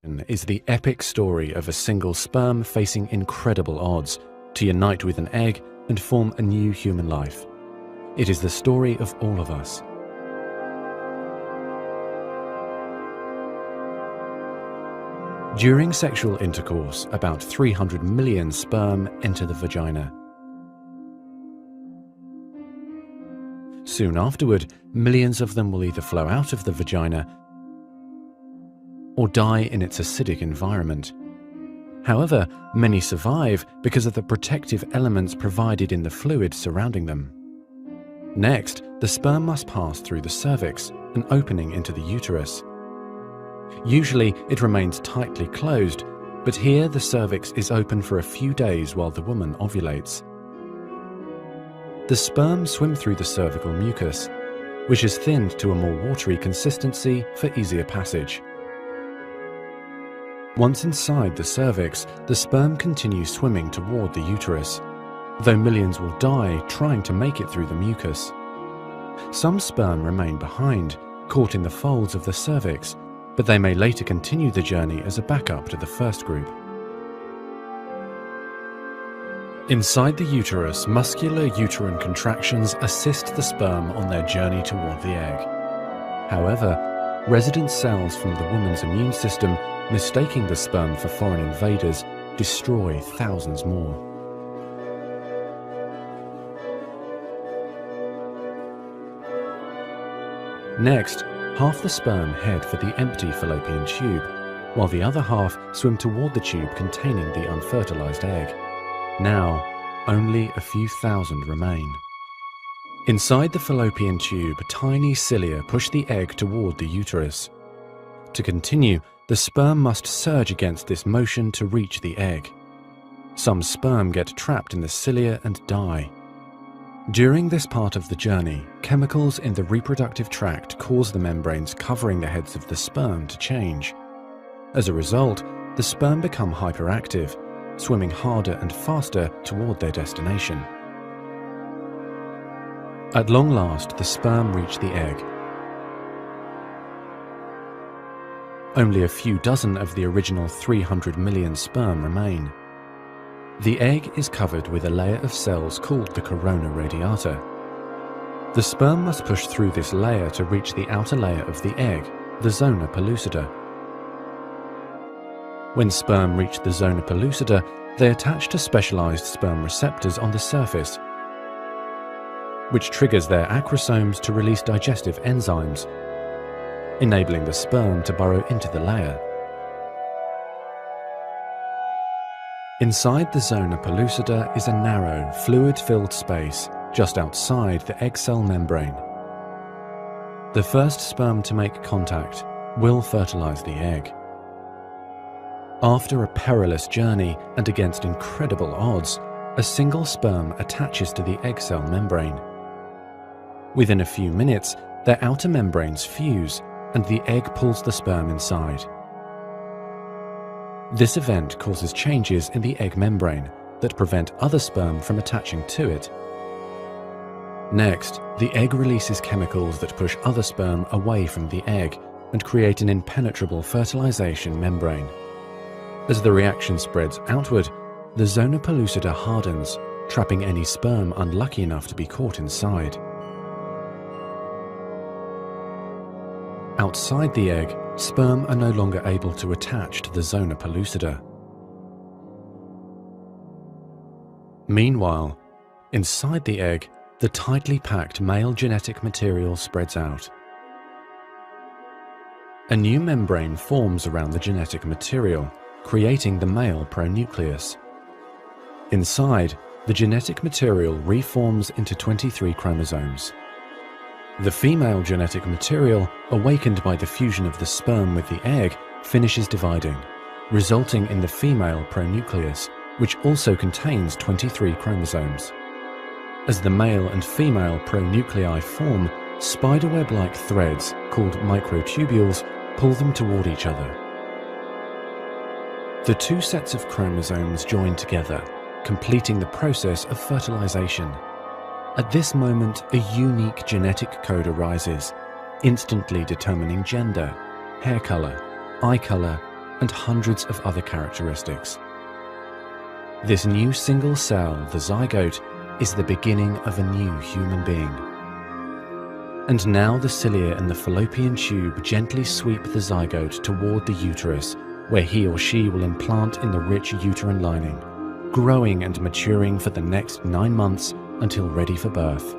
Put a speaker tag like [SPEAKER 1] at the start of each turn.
[SPEAKER 1] Is the epic story of a single sperm facing incredible odds to unite with an egg and form a new human life. It is the story of all of us. During sexual intercourse, about 300 million sperm enter the vagina. Soon afterward, millions of them will either flow out of the vagina or die in its acidic environment. However, many survive because of the protective elements provided in the fluid surrounding them. Next, the sperm must pass through the cervix, an opening into the uterus. Usually, it remains tightly closed, but here the cervix is open for a few days while the woman ovulates. The sperm swim through the cervical mucus, which is thinned to a more watery consistency for easier passage. Once inside the cervix, the sperm continues swimming toward the uterus, though millions will die trying to make it through the mucus. Some sperm remain behind, caught in the folds of the cervix, but they may later continue the journey as a backup to the first group. Inside the uterus, muscular uterine contractions assist the sperm on their journey toward the egg. However, resident cells from the woman's immune system, mistaking the sperm for foreign invaders, destroy thousands more. Next, half the sperm head for the empty fallopian tube, while the other half swim toward the tube containing the unfertilized egg. Now, only a few thousand remain. Inside the fallopian tube, tiny cilia push the egg toward the uterus. To continue, the sperm must surge against this motion to reach the egg. Some sperm get trapped in the cilia and die. During this part of the journey, chemicals in the reproductive tract cause the membranes covering the heads of the sperm to change. As a result, the sperm become hyperactive, swimming harder and faster toward their destination. At long last, the sperm reach the egg. Only a few dozen of the original 300 million sperm remain. The egg is covered with a layer of cells called the corona radiata. The sperm must push through this layer to reach the outer layer of the egg, the zona pellucida. When sperm reach the zona pellucida, they attach to specialized sperm receptors on the surface, which triggers their acrosomes to release digestive enzymes, enabling the sperm to burrow into the layer. Inside the zona pellucida is a narrow, fluid-filled space just outside the egg cell membrane. The first sperm to make contact will fertilize the egg. After a perilous journey and against incredible odds, a single sperm attaches to the egg cell membrane. Within a few minutes, their outer membranes fuse and the egg pulls the sperm inside. This event causes changes in the egg membrane that prevent other sperm from attaching to it. Next, the egg releases chemicals that push other sperm away from the egg and create an impenetrable fertilization membrane. As the reaction spreads outward, the zona pellucida hardens, trapping any sperm unlucky enough to be caught inside. Outside the egg, sperm are no longer able to attach to the zona pellucida. Meanwhile, inside the egg, the tightly packed male genetic material spreads out. A new membrane forms around the genetic material, creating the male pronucleus. Inside, the genetic material reforms into 23 chromosomes. The female genetic material, awakened by the fusion of the sperm with the egg, finishes dividing, resulting in the female pronucleus, which also contains 23 chromosomes. As the male and female pronuclei form, spiderweb-like threads, called microtubules, pull them toward each other. The two sets of chromosomes join together, completing the process of fertilization. At this moment, a unique genetic code arises, instantly determining gender, hair color, eye color, and hundreds of other characteristics. This new single cell, the zygote, is the beginning of a new human being. And now the cilia in the fallopian tube gently sweep the zygote toward the uterus, where he or she will implant in the rich uterine lining, growing and maturing for the next 9 months until ready for birth.